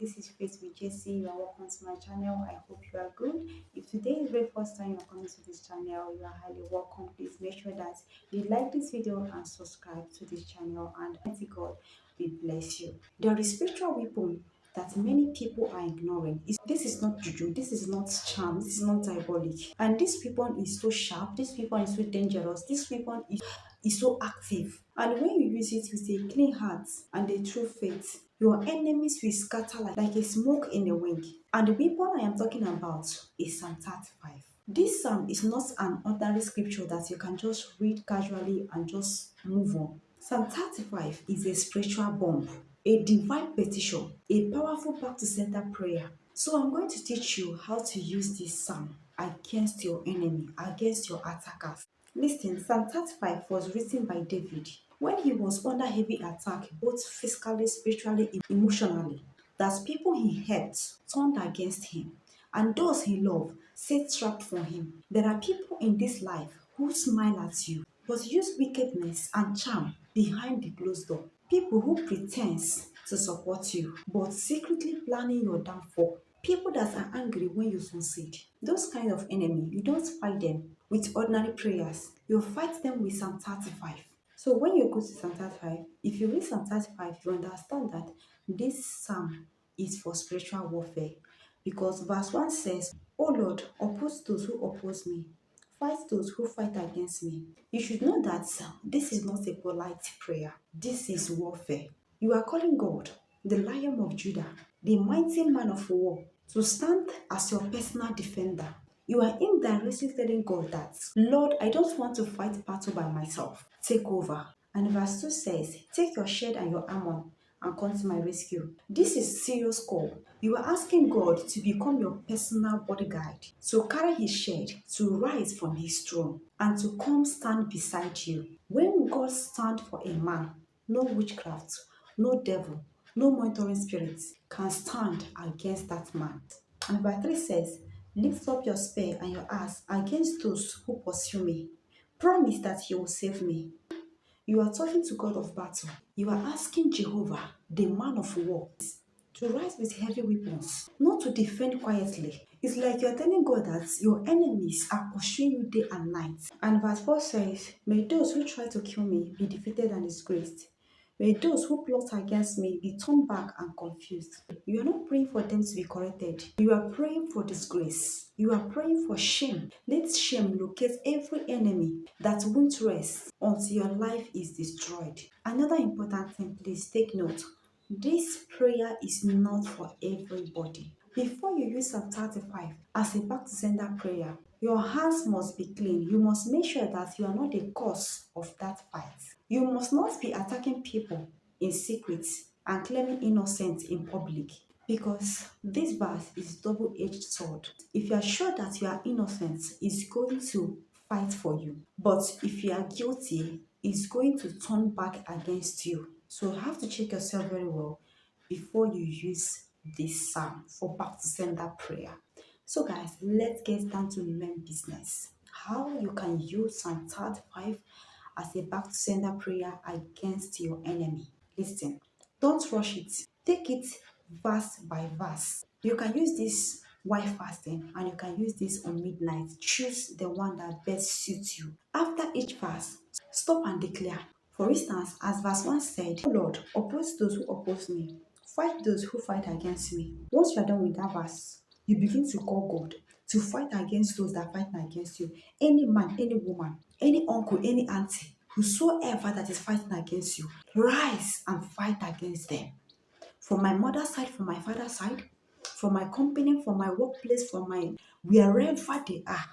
This is Faith with Jesse. You are welcome to my channel. I hope you are good. If today is the very first time you're coming to this channel, you are highly welcome. Please make sure that you like this video and subscribe to this channel, and Almighty God will bless you. There is spiritual weapon that many people are ignoring. This is not juju, this is not charm, this is not diabolic. And this weapon is so sharp, this weapon is so dangerous, this weapon is so active. And when you use it with a clean heart and a true faith, your enemies will scatter like a smoke in the wind. And the weapon I am talking about is Psalm 35. This psalm is not an ordinary scripture that you can just read casually and just move on. Psalm 35 is a spiritual bomb, a divine petition, a powerful back to center prayer. So I'm going to teach you how to use this psalm against your enemy, against your attackers. Listen, Psalm 35 was written by David when he was under heavy attack, both physically, spiritually, emotionally. That people he helped turned against him, and those he loved set trap for him. There are people in this life who smile at you, but use wickedness and charm behind the closed door. People who pretend to support you, but secretly planning your downfall. People that are angry when you succeed. Those kind of enemy, you don't fight them with ordinary prayers. You fight them with Psalm 35. So when you go to Psalm 35, if you read Psalm 35, you understand that this psalm is for spiritual warfare. Because verse 1 says, "O Lord, oppose those who oppose me. Fight those who fight against me." You should know that this is not a polite prayer. This is warfare. You are calling God, the Lion of Judah, the mighty man of war, to stand as your personal defender. You are indirectly telling God that, "Lord, I don't want to fight battle by myself. Take over." And verse 2 says, "Take your shield and your armor and come to my rescue." This is serious call. You are asking God to become your personal bodyguard, to carry his shield, to rise from his throne, and to come stand beside you. When God stands for a man, no witchcraft, no devil, no monitoring spirits can stand against that man. And verse 3 says, "Lift up your spear and your axe against those who pursue me. Promise that he will save me." You are talking to God of battle. You are asking Jehovah, the man of war, to rise with heavy weapons, not to defend quietly. It's like you're telling God that your enemies are pursuing you day and night. And verse 4 says, "May those who try to kill me be defeated and disgraced. May those who plot against me be turned back and confused." You are not praying for them to be corrected. You are praying for disgrace. You are praying for shame. Let shame locate every enemy that won't rest until your life is destroyed. Another important thing, please take note. This prayer is not for everybody. Before you use Psalm 35 as a back to sender prayer, your hands must be clean. You must make sure that you are not the cause of that fight. You must not be attacking people in secret and claiming innocence in public, because this verse is double-edged sword. If you are sure that you are innocent, it's going to fight for you. But if you are guilty, it's going to turn back against you. So you have to check yourself very well before you use this psalm for back to sender prayer. So guys, let's get down to the main business. How you can use Psalm 35 as a back to sender prayer against your enemy. Listen, don't rush it. Take it verse by verse. You can use this while fasting, and you can use this on midnight. Choose the one that best suits you. After each verse, stop and declare. For instance, as verse 1 said, "O Lord, oppose those who oppose me. Fight those who fight against me." Once you are done with that verse, you begin to call God to fight against those that fight against you. Any man, any woman, any uncle, any auntie, whosoever that is fighting against you, rise and fight against them. From my mother's side, from my father's side, from my company, from my workplace, from my wherever they are.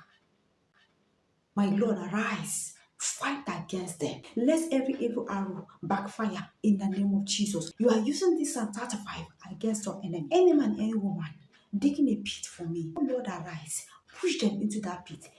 My Lord, arise, fight against them. Let every evil arrow backfire in the name of Jesus. You are using this Psalm 35 against your enemy. Any man, any woman digging a pit for me. Oh Lord, arise, push them into that pit.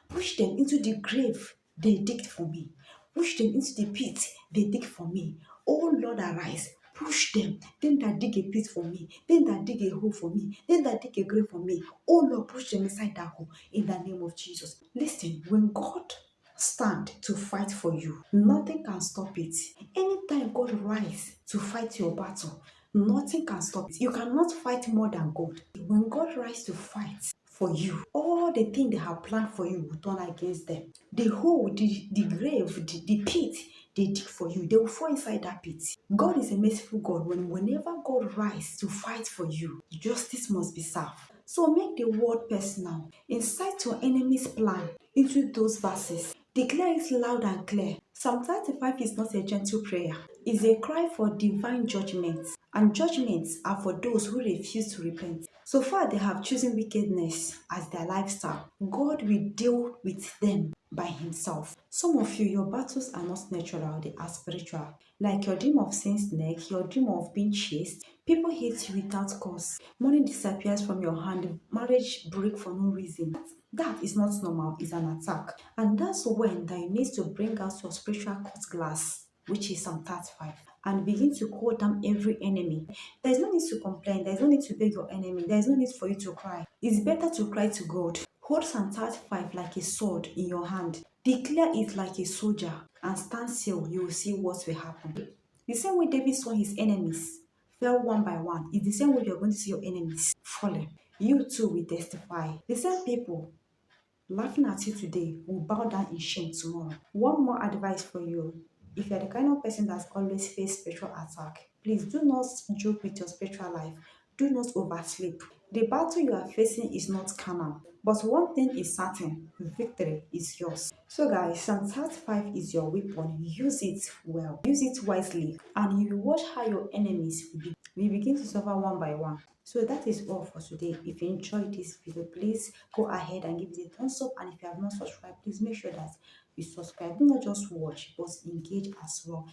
Push them into the grave they dig for me. Push them into the pit they dig for me. Oh Lord, arise. Push them. Them that dig a pit for me. Them that dig a hole for me. Them that dig a grave for me. Oh Lord, push them inside that hole in the name of Jesus. Listen, when God stand to fight for you, nothing can stop it. Anytime God rise to fight your battle, Nothing can stop it. You cannot fight more than God. When God rise to fight for you, all the things they have planned for you will turn against them. The hole, the grave, the pit they dig for you, they will fall inside that pit. God is a merciful God. Whenever God rise to fight for you, justice must be served. So make the word personal. Incite your enemy's plan into those verses. Declare it loud and clear. Psalm 35 is not a gentle prayer. It's a cry for divine judgment. And judgments are for those who refuse to repent. So far, they have chosen wickedness as their lifestyle. God will deal with them by himself. Some of you, your battles are not natural, they are spiritual. Like your dream of seeing snake, your dream of being chased. People hate you without cause. Money disappears from your hand. Marriage break for no reason. That is not normal, it's an attack. And that's when that you need to bring out your spiritual cut glass, which is Psalm 35, and begin to call down every enemy. There's no need to complain, there's no need to beg your enemy, there's no need for you to cry. It's better to cry to God. Hold Psalm 35 like a sword in your hand. Declare it like a soldier and stand still. You will see what will happen. The same way David saw his enemies fell one by one, it's the same way you're going to see your enemies falling. You too will testify. The same people laughing at you today will bow down in shame tomorrow. One more advice for you. If you're the kind of person that's always faced spiritual attack, please do not joke with your spiritual life. Do not oversleep. The battle you are facing is not carnal. But one thing is certain, victory is yours. So guys, Psalm 35 is your weapon. Use it well. Use it wisely. And you will watch how your enemies will begin to suffer one by one. So that is all for today. If you enjoyed this video, please go ahead and give it a thumbs up. And if you have not subscribed, please make sure that you subscribe. Do not just watch, but engage as well.